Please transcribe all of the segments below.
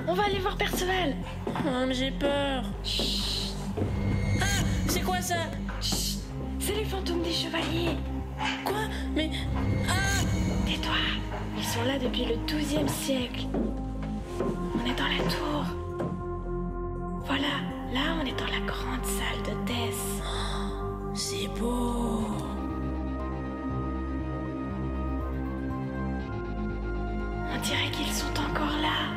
on va aller voir Perceval. Oh, mais j'ai peur. Chut. Ah, c'est quoi ça? Chut. C'est les fantômes des chevaliers. Quoi? Mais... Ah! Tais-toi. Ils sont là depuis le XIIe siècle. On est dans la tour. Voilà, là on est dans la grande salle de Tess. Oh, c'est beau. On dirait qu'ils sont encore là.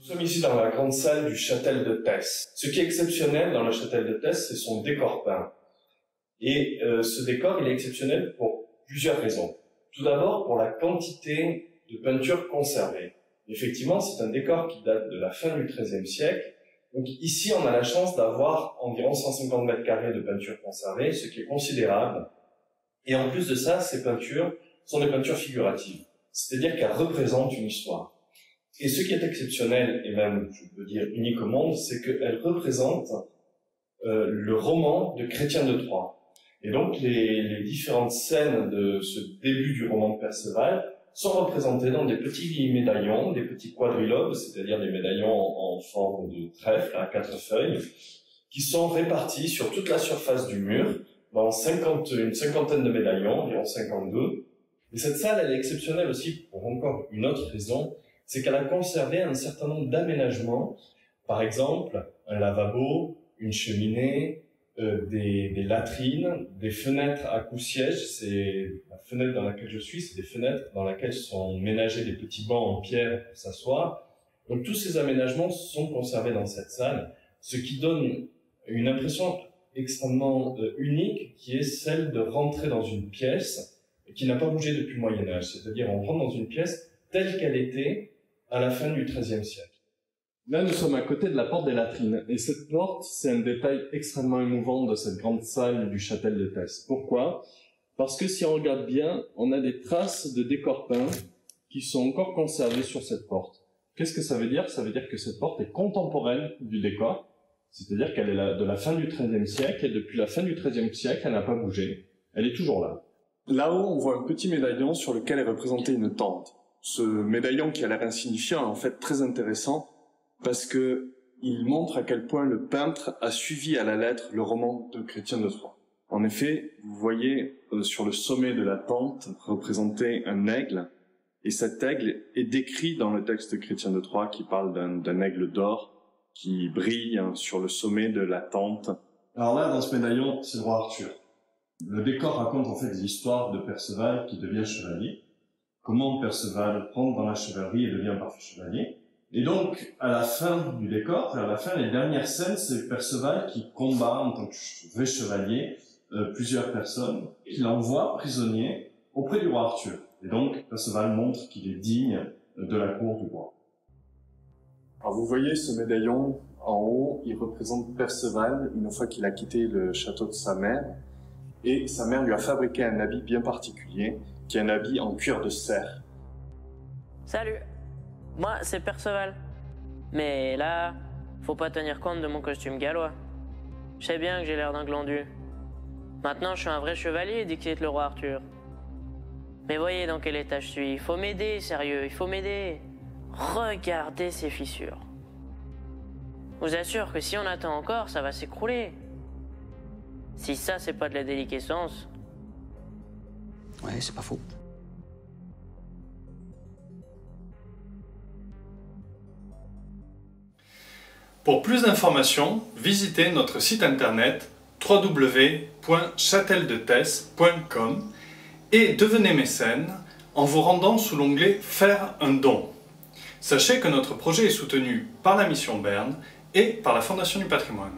Nous sommes ici dans la grande salle du châtel de Tess. Ce qui est exceptionnel dans le châtel de Tess, c'est son décor peint. Et ce décor, il est exceptionnel pour plusieurs raisons. Tout d'abord, pour la quantité de peintures conservées. Effectivement, c'est un décor qui date de la fin du XIIIe siècle. Donc ici, on a la chance d'avoir environ 150 mètres carrés de peintures conservées, ce qui est considérable. Et en plus de ça, ces peintures sont des peintures figuratives. C'est-à-dire qu'elles représentent une histoire. Et ce qui est exceptionnel, et même, je peux dire, unique au monde, c'est qu'elle représente le roman de Chrétien de Troyes. Et donc, les différentes scènes de ce début du roman de Perceval sont représentées dans des petits médaillons, des petits quadrilobes, c'est-à-dire des médaillons en forme de trèfle à 4 feuilles, qui sont répartis sur toute la surface du mur, dans une cinquantaine de médaillons, environ 52. Et cette salle, elle est exceptionnelle aussi pour encore une autre raison, c'est qu'elle a conservé un certain nombre d'aménagements, par exemple un lavabo, une cheminée, des latrines, des fenêtres à coups-sièges. C'est la fenêtre dans laquelle je suis, c'est des fenêtres dans lesquelles sont ménagés des petits bancs en pierre pour s'asseoir. Donc tous ces aménagements sont conservés dans cette salle, ce qui donne une impression extrêmement unique, qui est celle de rentrer dans une pièce qui n'a pas bougé depuis le Moyen-Âge. C'est-à-dire on rentre dans une pièce telle qu'elle était à la fin du XIIIe siècle. Là, nous sommes à côté de la porte des latrines. Et cette porte, c'est un détail extrêmement émouvant de cette grande salle du châtel de Tess. Pourquoi? Parce que si on regarde bien, on a des traces de décor peint qui sont encore conservées sur cette porte. Qu'est-ce que ça veut dire? Ça veut dire que cette porte est contemporaine du décor. C'est-à-dire qu'elle est de la fin du XIIIe siècle, et depuis la fin du XIIIe siècle, elle n'a pas bougé. Elle est toujours là. Là-haut, on voit un petit médaillon sur lequel est représentée une tente. Ce médaillon qui a l'air insignifiant est en fait très intéressant parce que il montre à quel point le peintre a suivi à la lettre le roman de Chrétien de Troyes. En effet, vous voyez sur le sommet de la tente représenter un aigle, et cet aigle est décrit dans le texte de Chrétien de Troyes qui parle d'un aigle d'or qui brille sur le sommet de la tente. Alors là, dans ce médaillon, c'est le roi Arthur. Le décor raconte en fait l'histoire de Perceval qui devient chevalier. Comment Perceval rentre dans la chevalerie et devient parfait chevalier. Et donc, à la fin du décor, vers la fin, les dernières scènes, c'est Perceval qui combat en tant que vrai chevalier plusieurs personnes, qu'il envoie prisonnier auprès du roi Arthur. Et donc, Perceval montre qu'il est digne de la cour du roi. Alors vous voyez ce médaillon en haut, il représente Perceval une fois qu'il a quitté le château de sa mère, et sa mère lui a fabriqué un habit bien particulier, qui est un habit en cuir de cerf. Salut, moi c'est Perceval. Mais là, faut pas tenir compte de mon costume gallois. Je sais bien que j'ai l'air d'un glandu. Maintenant je suis un vrai chevalier, dicte le roi Arthur. Mais voyez dans quel état je suis, il faut m'aider, sérieux, il faut m'aider. Regardez ces fissures. Je vous assure que si on attend encore, ça va s'écrouler. Si ça c'est pas de la déliquescence. Ouais, c'est pas faux. Pour plus d'informations, visitez notre site internet www.châteldetesse.com et devenez mécène en vous rendant sous l'onglet « Faire un don ». Sachez que notre projet est soutenu par la Mission Berne et par la Fondation du Patrimoine.